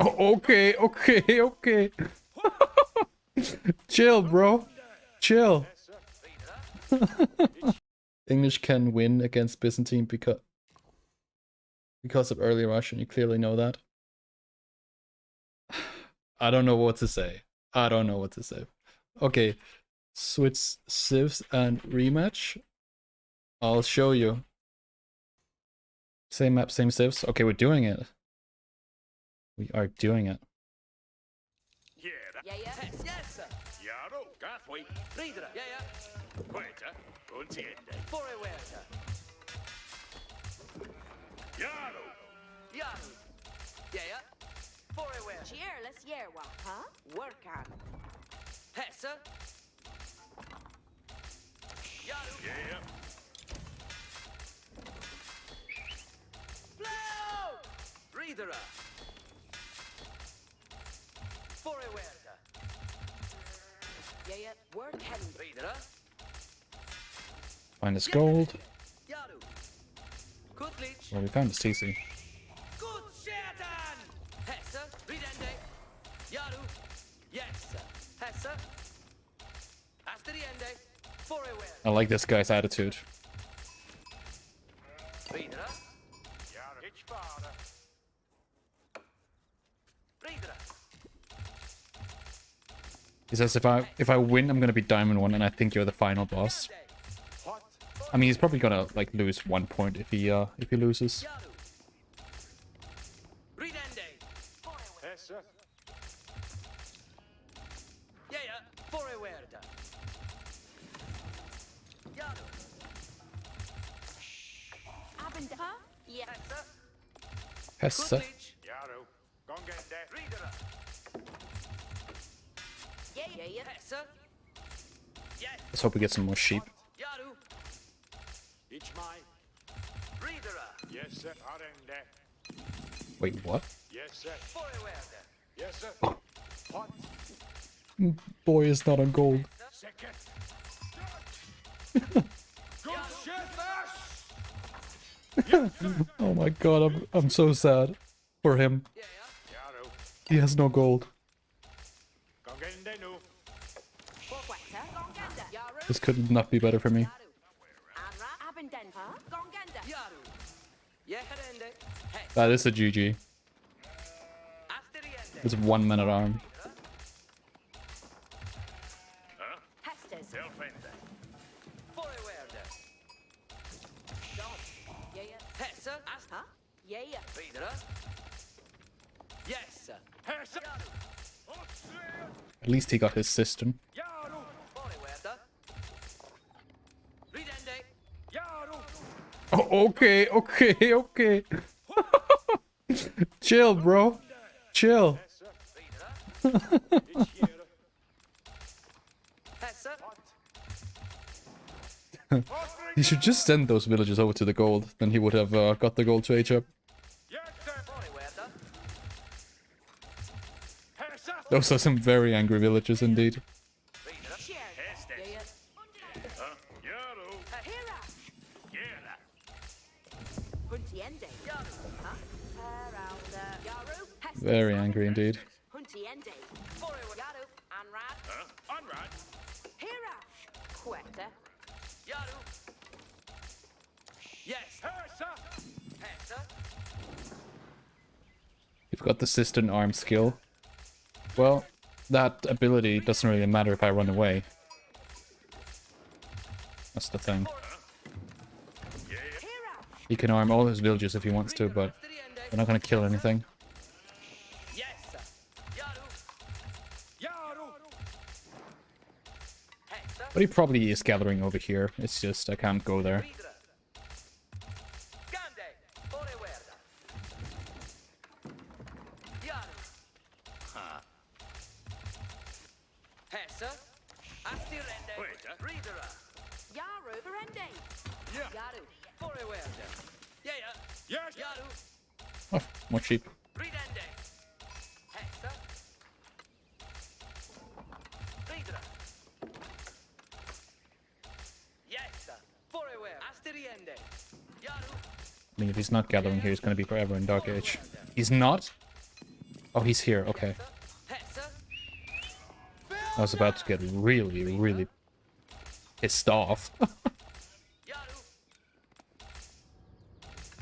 Oh, okay, okay, okay. Chill, bro. Chill. English can win against Byzantine because of early Russian. You clearly know that. I don't know what to say. I don't know what to say. Okay, switch civs and rematch. I'll show you. Same map, same civs. Okay, we're doing it. We are doing it. Cheerless Yerwa, huh? Work on. Hessa. Yeah. Blow! Reader. Forwarda. Yeah. Work hand. Reader. Find this gold. Yaru. Kutlich. Well, we found this TC. Good Shatan! Hessa. Ridende. Yaru. Yes. Hessa. Asteriende. Forwarda. I like this guy's attitude. Reader. Yaru. Ich fahre. Reader. He says if I win, I'm gonna be Diamond 1, and I think you're the final boss. I mean, he's probably gonna like lose 1 point if he loses. Hesse. Let's hope we get some more sheep. Wait, what? Oh. Boy is not on gold. Oh my god, I'm so sad for him. He has no gold. This could not be better for me. That is a GG. It's 1 minute arm. At least he got his system. Oh, okay, okay, okay. Chill, bro. Chill. He should just send those villagers over to the gold. Then he would have got the gold to H up. Those are some very angry villagers indeed. Very angry indeed. You've got the cistern arm skill. Well, that ability doesn't really matter if I run away. That's the thing. He can arm all his villagers if he wants to, but they're not gonna kill anything. But he probably is gathering over here. It's just I can't go there. Oh, more sheep. I mean, if he's not gathering here, he's going to be forever in Dark Age. He's not? Oh, he's here. Okay. Hesse. I was about to get really, really pissed off. Yaru.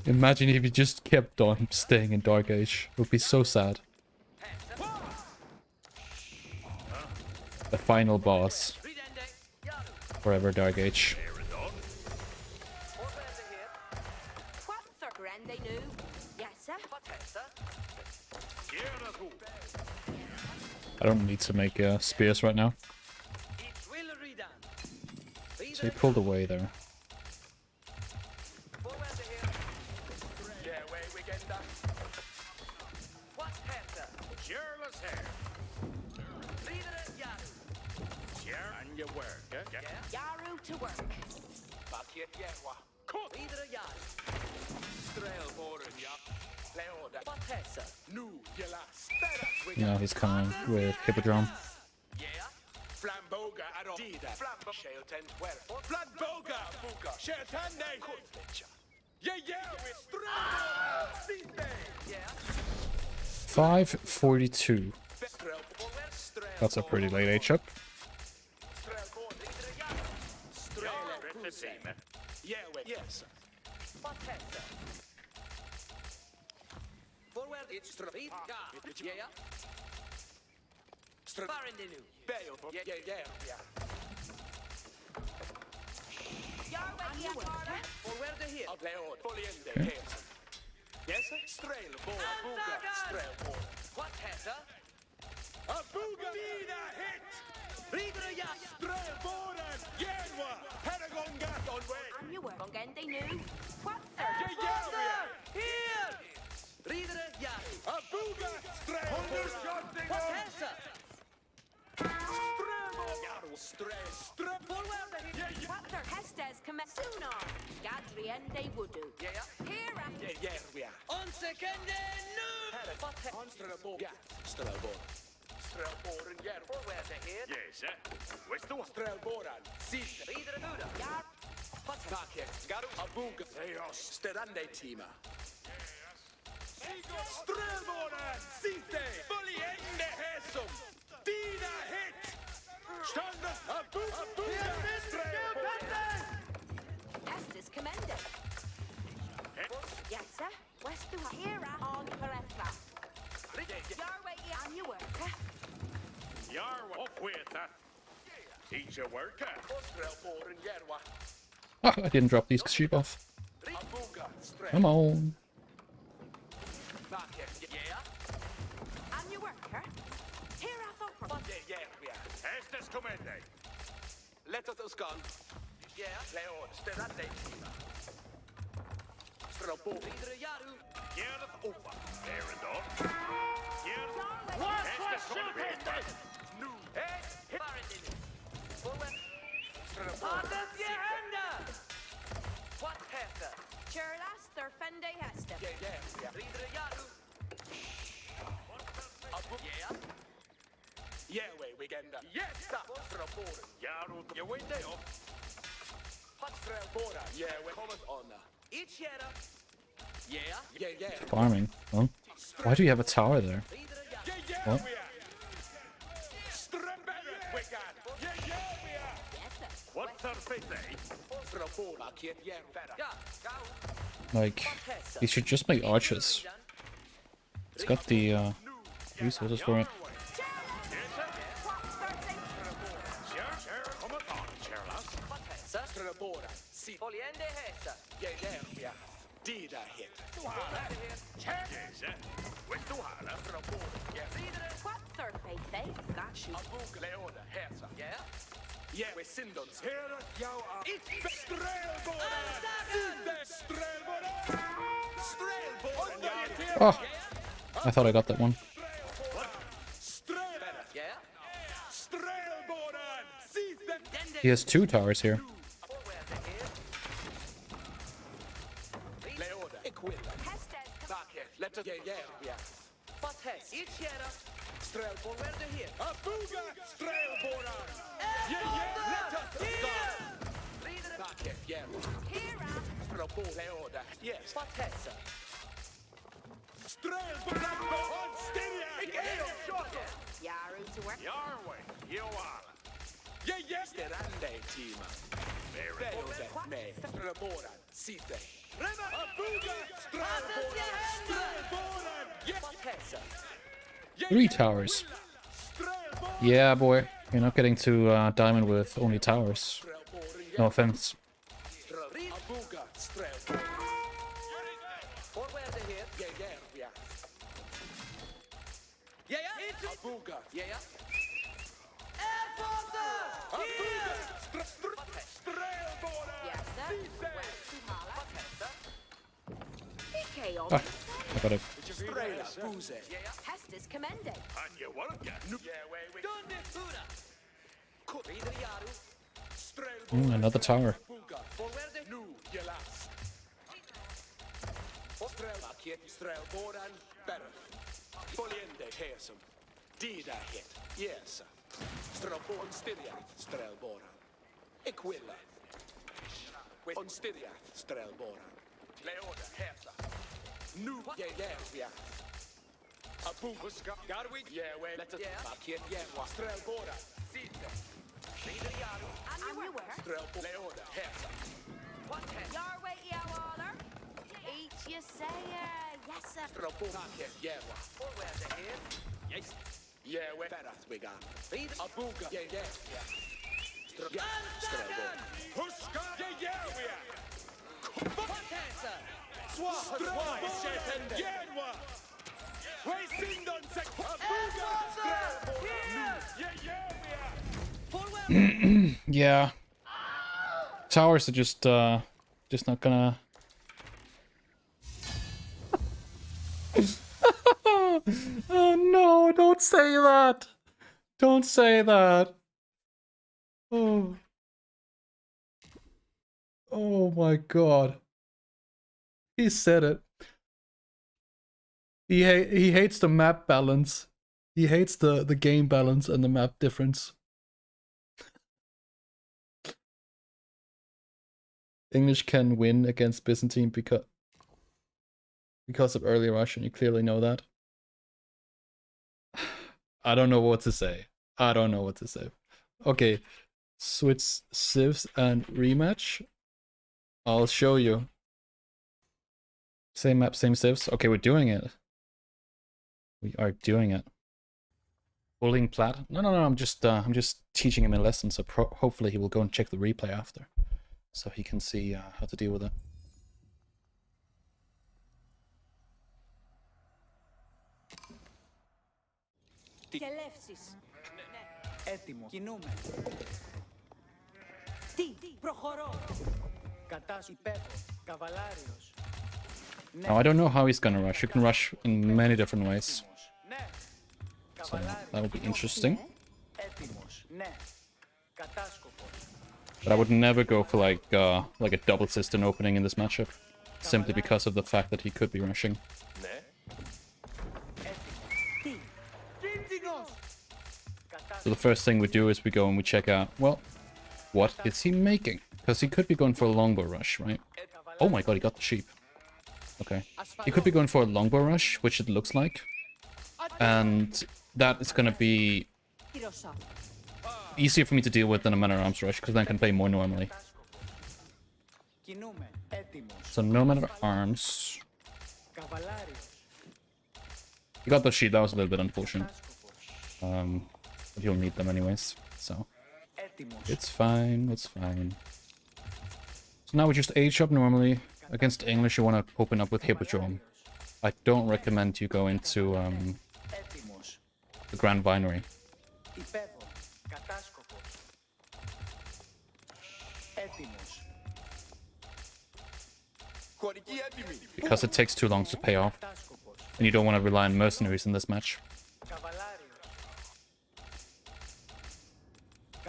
Imagine if he just kept on staying in Dark Age. It would be so sad. Hesse. The final boss. Ridende. Yaru. Forever Dark Age. Forward here. What sir? Grande new? Yes, sir. What Hesse? I don't need to make spears right now. It will redone. So he pulled away there. Forward here. Yeah, way we get that. What Hesse? Careless hair. Ridere Yaru. Share and your work. Yeah. Yaru to work. Back yet, yeah. Cool. Ridere Yaru. Trail border, yeah. Play order. What Hesse? New, your last. Better. We Now he's coming with Hippodrome. Yeah. Flamboga, I don't see that. Flambo, Shelton, where? Flamboga, Buga, Shelton, they. Yeah, we're straight. Yeah. 542. That's a pretty late age up. Yeah, wait, yes. What Hesse? Forward. It's Read. Yeah. Barindenu. Yeah. Yarway, Yaru. Forward here. I'll play order. Fully in there, yes. Yes, sir. Strail, ball, Buga, strail, ball. What Hesse? A Buga! Vida hit! Ridere Yaru. Strail, ball, and Yerwa! Paragonga on way! And you work on Grande new? What sir? Father! Here! Ridere Yaru. A Buga! Strail, What Hesse? Strail, Forward here. What sir? Hestes come sooner. Gadriende Wudu. Yeah. Here after. yeah, we are. On second nu. What Hesse? On strail, ball. Yeah, strail, ball. Strail, ball, and Yerwa. Forward here. Yes, sir. Where's the strail, ball, and Sist. Ridere Buda. Yar. What Hesse? Back here. Garu. A Buga. Theos. Sterande, Tima. Strail, ball, and Sist. Fully in the Hesum. Dina hit! Stand up! A Buga! Strail, ball. Hestes commended. Yes, sir. West to here on Peretra. Yarway, and you work. You're up with that. Teacher worker. Strail, ball, and Yerwa. Oh, I didn't drop these sheep off. A Buga. Strail. Come on. Back here. Yeah. And you work, her. Here after. Yeah, we are. Estes commende. Let us go. Yeah. Leon, Sterande, Tima. Strail, ball. Ridere Yaru. Gerð over. There and on. Gerð. Estes commende. Nu. Hey. Barindenu. Forward. Strail, ball. Anders je hända. What Hesse? Churlaster Fende Hester. Yeah. Ridere Yaru. Yeah. Yeah, we get that. Yes, stop. Strail, ball. Jaru. You win there. What Strail, ball. Yeah, we comment on that. Each yera. Yeah. Yeah. Farming. Huh? Why do you have a tower there? Ridere Yaru. Yeah, What? we are. Strabberry, we got. Yeah, we are. Yes, sir. What's our fate, eh? Strail, ball. Back here, yeah, better. Ja. Gau. Like, he should just make archers. It's got the resources for it. Sure, come on, Charles. What Hesse? Strail, ball. See. Foliende Hesse. Yeah, we are. Dida hit. Forward here. Yes, where's the water? Strail, ball. Yeah. Ridere. What sir? Faith, got you. A book, Leona, Hersa. Yeah. Yeah, we're Sindons. Here, jou are. It's Strailbord! Strailbord! Strailbord! Oh, I thought I got that one. Yeah. Strailbord! Seize them! He has 2 towers here. Forward here. Leona, Equilla. Hestes. Back here. Let us. Yeah, we are. What Hesse? Each yera. Strailbord. Forward here. A booga! Strailbord! Let us go! Ridere. Back here, yeah. Here after. Strailbord, Leona. Yes. What Hesse? Strailbord! On Styria! Your way, you are. Yeah. Sterande, teama. Velote, me. Streboran, site. Abuga, Streboran. What has it? 3 towers. Yeah, boy. You're not getting to diamond with only towers. No offense. Abuga, Streboran. Or where they hit? Yeah. Yeah. Abuga. Yeah. Airforcer! Abuga, Yes, Streboran. sir. West to Hala. What has that? PK on Ah, I got it. Strela, Buze. Test is commended. And you want ya? Yeah, wait. Donde Fura? Ridere Yaru. Strelboran. Another tower. Abuga. For where they Nu, je last. Strelakjet, Strelboran, Berg. Foliende, Hesum. Dida hit, yes. Strelboran, Stiriat, Strelboran. Equilla. On Stiriat, Strelboran. Leoda, Heta. Nu, ja. Abuga, Garwig, yeah, wait. Let us market, yeah, Strelboran. Sita. Ridere Yaru. And you were. Strelboran, Leoda, Heta. What has Your way, Waller. Eat you say, yes, sir. Strelboran, yeah. For where they hit? Yes. Yeah, we Berath we got. Ridere Abuga. Yeah. Strelboran. Huska. Yeah, we are. What has it? Strelboran. Järva. Racing on sek. Abuga. Strelboran. Yeah, we are. For where? Yeah. Towers are just not gonna... Oh no, don't say that! Don't say that! Oh. Oh my god. He said it. He hates the map balance. He hates the game balance and the map difference. English can win against Byzantine because of early Russian. You clearly know that. I don't know what to say. Okay, switch civs and rematch. I'll show you. Same map, same civs. Okay, we're doing it. We are doing it. Bullying Plat? No. I'm just teaching him a lesson. So hopefully he will go and check the replay after, so he can see how to deal with it. Κελεύσεις. Έτοιμο. Κινούμε. Τι, προχωρώ. Κατάσου. Υπέρ. Καβαλάριος. Now I don't know how he's gonna rush. You can rush in many different ways, Ναι. so that will be interesting. Έτοιμος. Ναι. Κατάσκοπος. But I would never go for like a double cistern opening in this matchup, simply because of the fact that he could be rushing. Ναι. Τι, Κίνδυνος. So the first thing we do is we go and we check out, well, what is he making? Because he could be going for a longbow rush, right? Oh my god, he got the sheep. Okay. He could be going for a longbow rush, which it looks like. And that is going to be κυρωσά. easier for me to deal with than a man-at-arms rush, because then I can play more normally. Κινούμε. Έτοιμος. So no man-at-arms. Καβαλάριος. He got the sheep, that was a little bit unfortunate. Κατάσκοπος. But he'll need them anyways, so Έτοιμος. it's fine. So now we just age up normally. Against English, you want to open up with Hippodrome. I don't recommend you go into Έτοιμος. the Grand Vinery. Υπέρω. Κατάσκοπος. Έτοιμος. Χωρική έτοιμη. Because it takes too long to pay off. Κατάσκοπος. And you don't want to rely on mercenaries in this match. Καβαλάριος.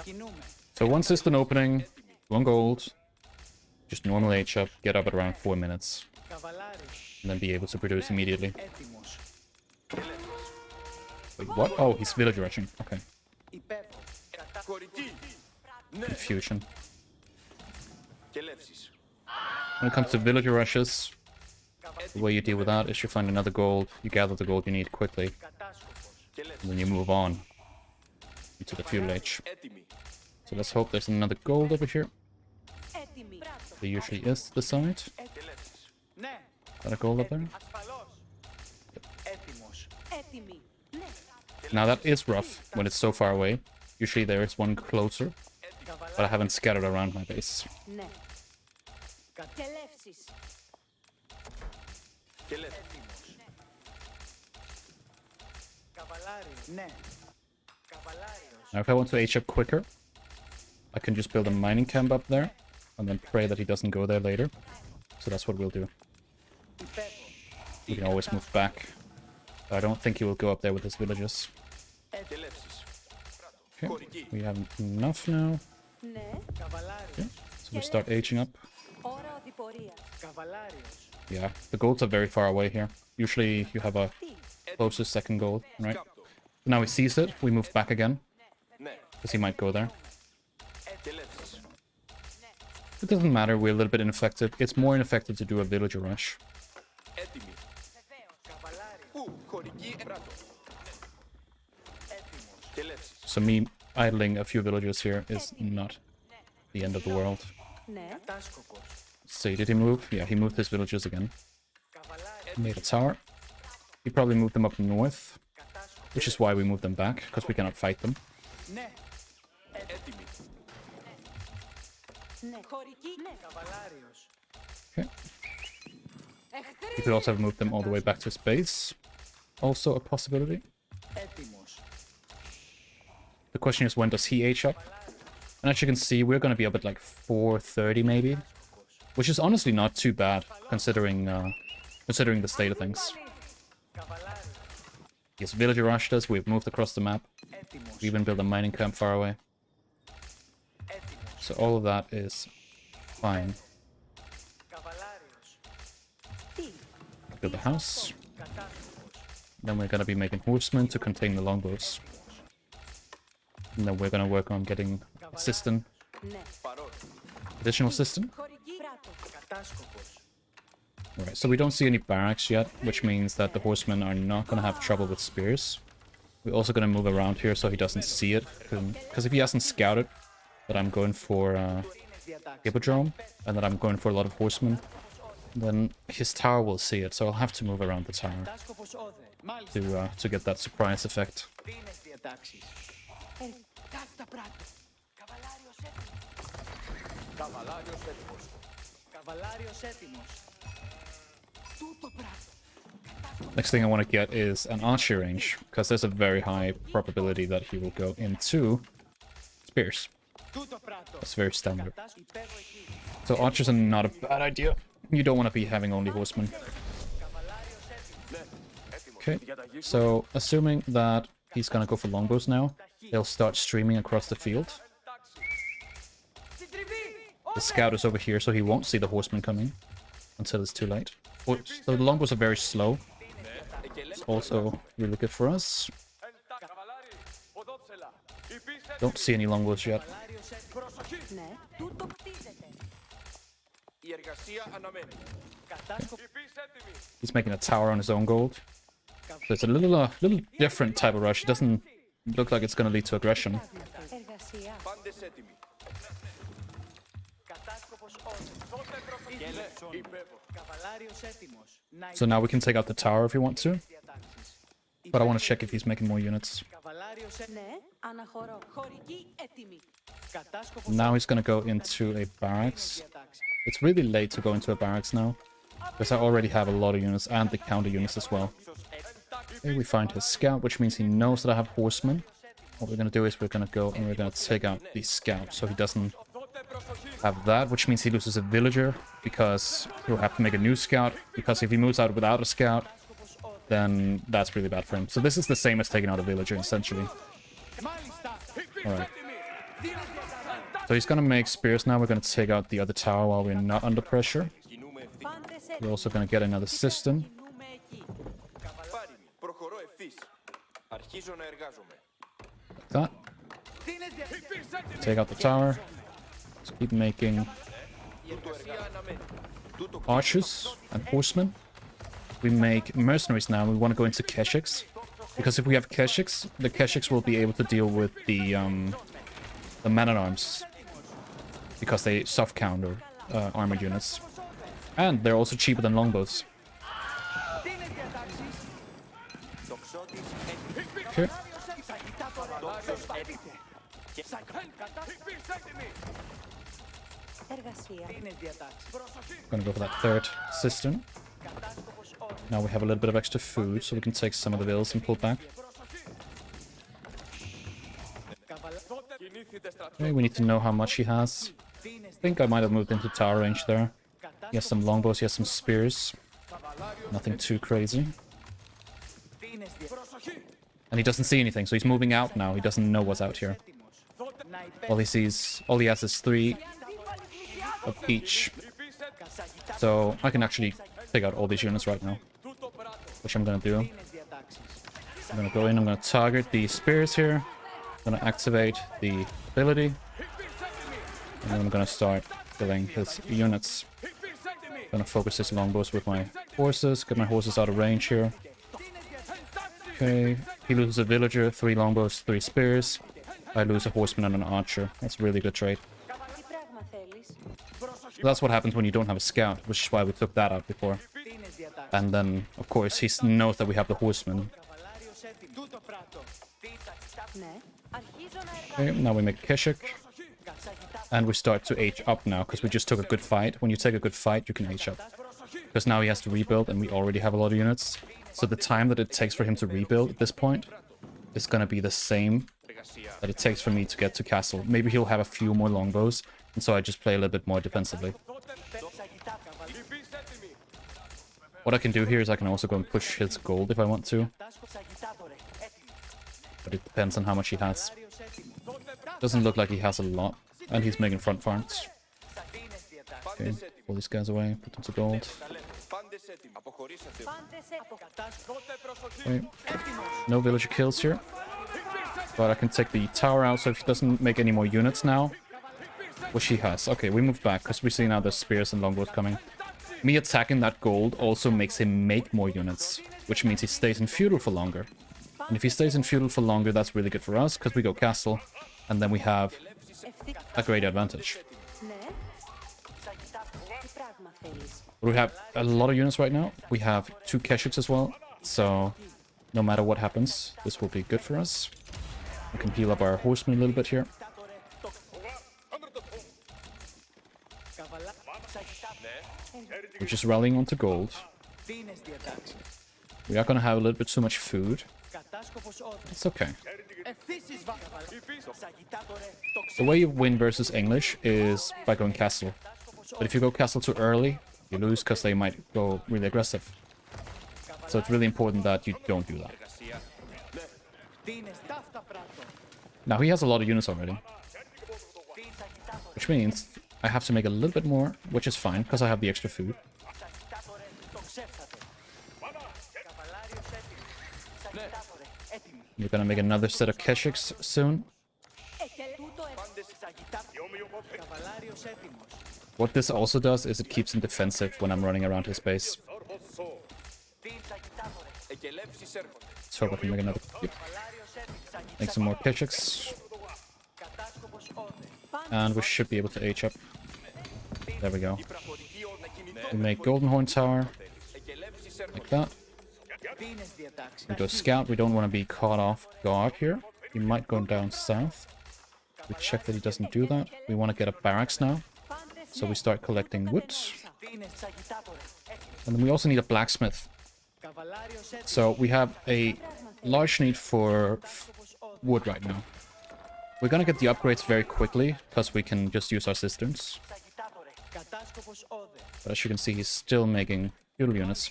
Κινούμε. So one cistern opening, 1 gold. Just normal H up, get up at around 4 minutes. Καβαλάριος. And then be able to produce immediately. Έτοιμος. Wait, what? Oh, he's village rushing. Okay. Υπέρω. Χωρική. Confusion. Κελεύσεις. When it comes to villager rushes, the way you deal with that is you find another gold, you gather the gold you need quickly, Κατάσκοπος. and then you move on. into the fuel age. Έτοιμοι. So let's hope there's another gold over here. Έτοιμοι. There usually is to the side. Τελεύσεις. Ναι, Got a gold up there? ασφαλώς. Έτοιμος. Έτοιμοι. Ναι. Now that is rough when it's so far away. Usually there is one closer, but I haven't scattered around my base. Ναι. Τελεύσεις. Τελεύσεις. Καβαλάριος. Ναι. Καβαλάριος. Now if I want to age up quicker, I can just build a mining camp up there, and then pray that he doesn't go there later. So that's what we'll do. Υπεύω. We can always move back. But I don't think he will go up there with his villagers. Τελεύσεις. Okay, Χωρική. we have enough now. Ναι. Καβαλάριος. So we start aging up. Ώρα οδηπορίας. Καβαλάριος. Yeah, the golds are very far away here. Usually you have a Τι. closest second gold, right? Κάπτω. Now he sees it, we move back again, Ναι. because he might go there. Τελεύσεις. It doesn't matter, we're a little bit ineffective. It's more ineffective to do a villager rush. Έτοιμοι. Καβαλάριος. Ου, χωρική. Πράτο. Έτοιμος. Τελεύσεις. So me idling a few villagers here is not the end of the world. Ναι. Κατάσκοπος. See, did he move? Yeah, he moved his villagers again. Καβαλάριος. Made a tower. He probably moved them up north, Κατάσκοπος. which is why we moved them back, because we cannot fight them. Ναι. Έτοιμοι. Ναι. Χωρική. Ναι. Καβαλάριος. Okay. Εχθροί. You could also have moved them all the way back to his base. Also a possibility. Έτοιμος. The question is, when does he age up? And as you can see, we're going to be up at like 430 maybe, which is honestly not too bad considering the state of things. Καβαλάριος. Yes, villager rushed us. We've moved across the map. Έτοιμος. We even built a mining camp far away. Έτοιμος. So all of that is fine. Καβαλάριος. Τι. Build a house. Κατάσκοπος. Then we're going to be making horsemen to contain the longbows. And then we're going to work on getting a cistern, Ναι. Παρόν. additional cistern. Χωρική. Πράτο. Κατάσκοπος. Alright, so we don't see any barracks yet, which means that the horsemen are not going to have trouble with spears. We're also going to move around here so he doesn't see it, because if he hasn't scouted that I'm going for Διατάξεις. Hippodrome and that I'm going for a lot of horsemen, then his tower will see it, so I'll have to move around the tower Κατάσκοπος όδε. Μάλιστα. to get that surprise effect. Τίνες διατάξεις. Ταύτα πράτο. Καβαλάριος έτοιμος. Καβαλάριος έτοιμος. Καβαλάριος έτοιμος. Τούτο πράτο. Next thing I want to get is an archer range, because there's a very high probability that he will go into spears. Τούτο πράτο. That's very standard. Υπεύω εκεί. So archers are not a bad idea. You don't want to be having only horsemen. Καβαλάριος έτοιμος. Έτοιμος. Okay, Διαταγή. so assuming that he's gonna go for longbows now, they'll start streaming across the field. The scout is over here, so he won't see the horsemen coming until it's too late. So the longbows are very slow. It's also really good for us. Καβαλάρι. Οδόψελα. Υπήστε. Don't see any longbows yet. Καβαλάριος έτοιμος. Προσοχή. Ναι. Τούτο κτίζεται. Η εργασία αναμένει. Κατάσκοπος. Υπήστε έτοιμοι. He's making a tower on his own gold. So it's a little different type of rush. It doesn't look like it's gonna lead to aggression. Εργασία. Πάντες έτοιμοι. Κατάσκοπος όδε. Τότε προσοχή. Υπεύω. Καβαλάριος έτοιμος. Να So now we can take out the tower if we want to, διατάξεις. but I want to check if he's making more units. Καβαλάριος έτοιμος. Ναι. Αναχωρώ. Χωρική έτοιμη. Κατάσκοπος Now he's gonna go into a barracks. διατάξεις. It's really late to go into a barracks now, because I already have a lot of units and the counter units as well. Here we find his scout, which means he knows that I have horsemen. What we're gonna do is we're gonna go and we're gonna take out the scout, so he doesn't Τότε προσοχή. have that, which means he loses a villager, because he'll have to make a new scout, because if he moves out without a scout, then that's really bad for him. So this is the same as taking out a villager, essentially. Μάλιστα. Alright. Τίνες διατάξεις. So he's gonna make spears now. We're gonna take out the other tower while we're not under pressure. Κινούμε ευθύ. Πάντες We're έτοιμοι. also gonna get another cistern. Κινούμε εκεί. Πάριμη. Προχωρώ ευθύς. Αρχίζω να εργάζομαι. Like that. Τίνες διατάξεις. Take out the tower. Let's keep making Η εργασία αναμένει. Τούτο archers and horsemen. We make mercenaries now. We want to go into keshiks. Because if we have Keshiks, the Keshiks will be able to deal with the man-at-arms. Because they soft counter armored units. And they're also cheaper than longbows. Δίνες διατάξεις. Τοξότης έτοιμος. Okay. Σαγιτάτορε, έτοιμο. Και Υπήρξε έτοιμη. Εργασία. δίνες διατάξεις. Gonna go for that third cistern. Κατάσκοπος όρος. Now we have a little bit of extra food, so we can take some of the bills and pull back. Κινήθητε στρατό. Okay, we need to know how much he has. I think I might have moved into tower range there. He has some longbows, he has some spears. Nothing too crazy. Δίνες διατάξεις. And he doesn't see anything, so he's moving out now. He doesn't know what's out here. Να All he sees, all he has is 3 of each. So I can actually take out all these units right now, Τούτο πράτο. which I'm gonna do. δίνες διατάξεις. I'm gonna go in, I'm gonna target the spears here. I'm gonna activate the ability. And then I'm gonna start killing his units. Υπήρξε έτοιμη. Gonna focus his longbows with my horses. Get my horses out of range here. Okay, he loses a villager, 3 longbows, 3 spears. I lose a horseman and an archer. That's a really good trade. Τι πράγμα θέλεις? So that's what happens when you don't have a scout, which is why we took that out before. Δίνες διατάξεις. And then, of course, he knows that we have the horseman. Καβαλάριος έτοιμος. Τούτο πράτο. Ναι. Αρχίζω να Okay, now we make Keshik. Σαγιτάτορε. And we start to age up now, because we just took a good fight. When you take a good fight, you can age up. Because now he has to rebuild, and we already have a lot of units. So the time that it takes for him to rebuild at this point is gonna be the same that it takes for me to get to castle. Maybe he'll have a few more longbows, and so I just play a little bit more defensively. Υπήρξε έτοιμη. What I can do here is I can also go and push his gold if I want to, Σαγιτάτορε. Έτοιμος. but it depends on how much he has. Καβαλάριος έτοιμος. Doesn't look like he has a lot, and he's making front farms. Δίνες διατάξεις. Okay, pull these guys away, put them to gold. Πάντες έτοιμοι. Αποχωρήσατε. Πάντες Κατάσκοπος. Δώτε προσοχή. Okay. No villager kills here, but I can take the tower out, so if he doesn't make any more units now, which he has. Okay, we move back, because we see now there's spears and longbows coming. Me attacking that gold also makes him make more units, which means he stays in feudal for longer. And if he stays in feudal for longer, that's really good for us, because we go castle, and then we have a great advantage. Ναι. Τι πράγμα θέλεις? We have a lot of units right now. We have 2 Keshiks as well, so no matter what happens, this will be good for us. We can heal up our horsemen a little bit here. We're just rallying onto gold. Δίνες διατάξεις. We are gonna have a little bit too much food. Κατάσκοπος όρος. It's okay. Ευθύσεις Σαγιτάτορε. The way you win versus English is by going castle. But if you go castle too early, you lose because they might go really aggressive. So it's really important that you don't do that. Δίνες ταύτα πράτο. Now he has a lot of units already, Δίνες Σαγιτάτορε. which means I have to make a little bit more, which is fine because I have the extra food. Σαγιτάτορε. Το ξέφτατε. Καβαλάριος έτοιμος. Σαγιτάτορε. Έτοιμοι. We're gonna make another set of Keshiks soon. Τούτο Σαγιτάτορε. Καβαλάριος έτοιμος. What this also does is it keeps him defensive when I'm running around his base. Δίνες Σαγιτάτορε. Εκελεύσεις έρχονται. Let's hope I can make another. Yep. Καβαλάριος έτοιμος. Make some more Keshiks. Κατάσκοπος όρδε. And we should be able to age up. There we go. Πραχωρητή να κινηθώ. We make Golden Horn Tower, Εκελεύσεις like έρχονται. that. Δίνες διατάξεις. We go scout. We don't want to be caught off guard here. He might go down south. We check that he doesn't do that. We want to get a barracks now. So we start collecting wood. Δίνες Σαγιτάτορε. Έτοιμος. And then we also need a blacksmith. Καβαλάριος έτοιμος. So we have a large need for wood right now. We're gonna get the upgrades very quickly, because we can just use our cisterns. Σαγιτάτορε. Κατάσκοπος όδε. But as you can see, he's still making feudal units.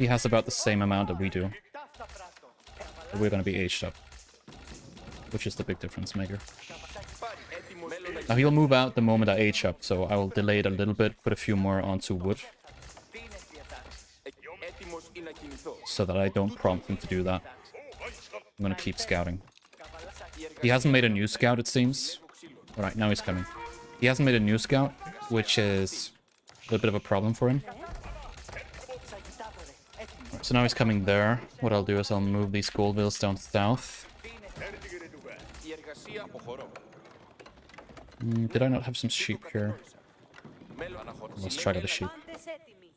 He has about the same amount that we do. Ταύτα πράτο. But we're gonna be aged up. Which is the big difference maker. Έτοιμος. Now he'll move out the moment I age up, so I will delay it a little bit, put a few more onto wood, Δίνες διατάξεις. Έτοιμος ή να κινηθώ. so that I don't prompt him to do that. I'm gonna keep scouting. Καβαλά. He hasn't made a new scout, it seems. Alright, now he's coming. He hasn't made a new scout, which is a little bit of a problem for him. Σαγιτάτορε. Έτοιμος. So now he's coming there. What I'll do is I'll move these gold bills down south. Η εργασία αποχωρώ. Did I not have some sheep here? Μέλλον αναχωρώ. Let's try to get the sheep. Πάντες έτοιμοι.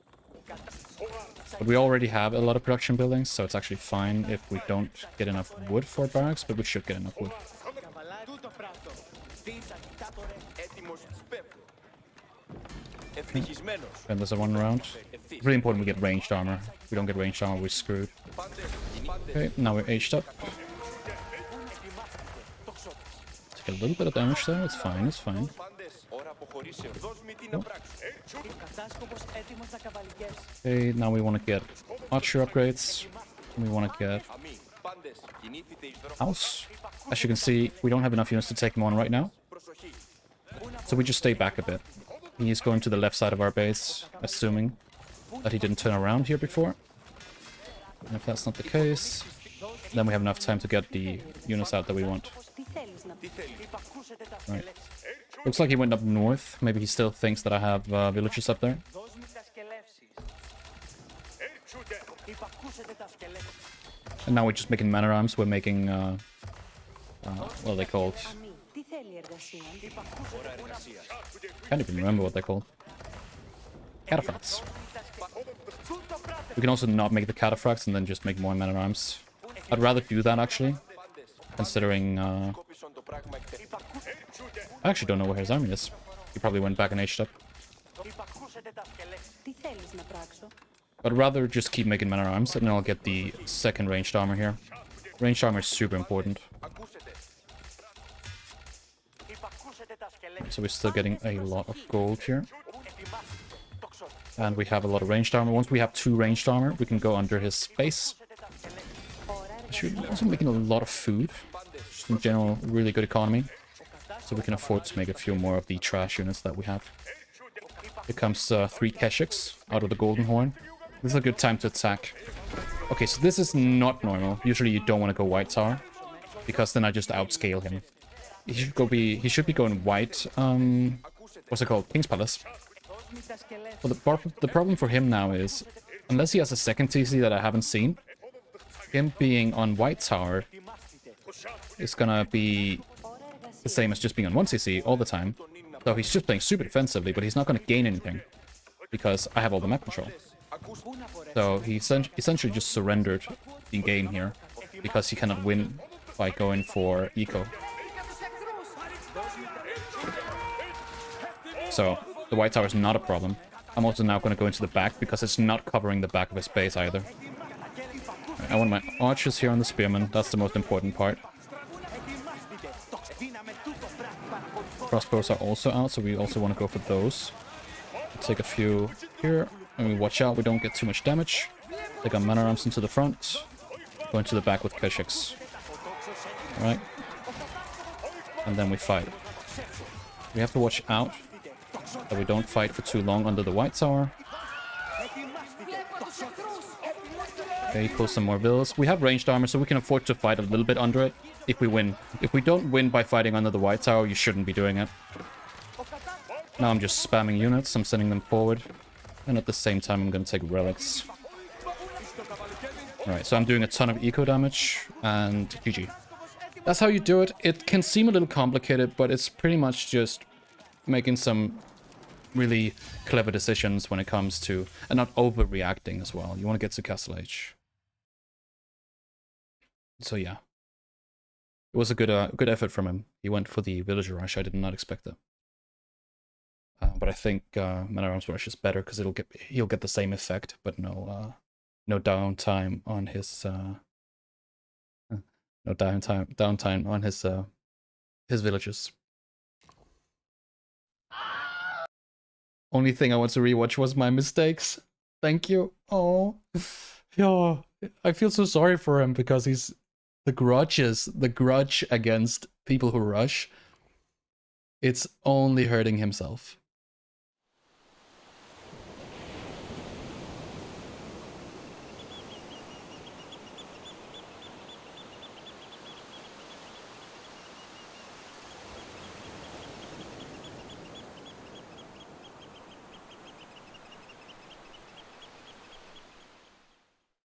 But we already have a lot of production buildings, so it's actually fine if we don't get enough wood for barracks, but we should get enough wood. Καβαλάρι. Τούτο πράτο. Δίσα, κοιτάτορε. Έτοιμος σπέβδω. Ευτυχισμένος. And there's a one round. It's really important we get ranged armor. If we don't get ranged armor, we're screwed. Okay, now we're aged up. Take a little bit of damage there, it's fine, it's fine. Πάντες, ώρα αποχωρήσεως. Δώσ' μου τι να πράξω. Ο κατάσκοπος έτοιμος να καβαλιές. Okay, now we want to get archer upgrades. We want to get Αμή. Πάντες, κινήθητε εις δρόμο. house. As you can see, we don't have enough units to take him on right now. Προσοχή. So we just stay back a bit. He's going to the left side of our base, assuming that he didn't turn around here before. And if that's not the case, then we have enough time to get the units out that we want. Τι θέλεις να πεις? Υπακούσετε τα Right. σκελές. Looks like he went up north. Maybe he still thinks that I have villages up there. Δώσ' μου τα σκελεύσεις. Υπακούσετε τα σκελές. And now we're just making mana arms. We're making, what are they called? Αμή, τι θέλει η εργασία? Can't even remember what they're called. Cataphracts. We can also not make the cataphracts and then just make more mana arms. I'd rather do that actually, considering Κόπησον το πράγμα εκτεθ. I actually don't know where his army is. He probably went back and aged up. Υπακούσετε τα σκελές. Τι θέλεις να πράξω? I'd rather just keep making mana arms and then I'll get the second ranged armor here. Ranged armor is super important. Ακούσετε. Υπακούσετε τα σκελές. So we're still getting a lot of gold here. Ετοιμάστε. Το ξέρω. And we have a lot of ranged armor. Once we have 2 ranged armor, we can go under his base. Τα σκελές. Actually, we're also making a lot of food. Just in general, really good economy. So we can afford to make a few more of the trash units that we have. Here comes 3 Keshiks out of the Golden Horn. This is a good time to attack. Okay, so this is not normal. Usually you don't want to go White Tower, because then I just outscale him. He should be going white, what's it called? King's Palace. Δώσ' μου τα σκελές. Well, the problem for him now is, unless he has a second TC that I haven't seen, him being on White Tower is gonna be the same as just being on 1 CC all the time. So he's just playing super defensively, but he's not gonna gain anything, because I have all the map control. So he essentially just surrendered the game here, because he cannot win by going for eco. So the White Tower is not a problem. I'm also now going to go into the back because it's not covering the back of his base either. I want my archers here on the spearmen. That's the most important part. Crossbows are also out, so we also want to go for those. Take a few here, and we watch out we don't get too much damage. Take our mana arms into the front. Go into the back with Keshiks. Alright. And then we fight. We have to watch out that we don't fight for too long under the White Tower. Okay, pull some more villas. We have ranged armor, so we can afford to fight a little bit under it if we win. If we don't win by fighting under the White Tower, you shouldn't be doing it. Now I'm just spamming units. I'm sending them forward. And at the same time, I'm going to take relics. Alright, so I'm doing a ton of eco damage, and GG. That's how you do it. It can seem a little complicated, but it's pretty much just making some really clever decisions when it comes to, and not overreacting as well. You want to get to Castle Age. So yeah, it was a good effort from him. He went for the villager rush. I did not expect that. But I think mana arms rush is better because he'll get the same effect, but no downtime on his downtime on his villages. Only thing I want to rewatch was my mistakes. Thank you. Oh, yeah. I feel so sorry for him because he's the grudge against people who rush. It's only hurting himself.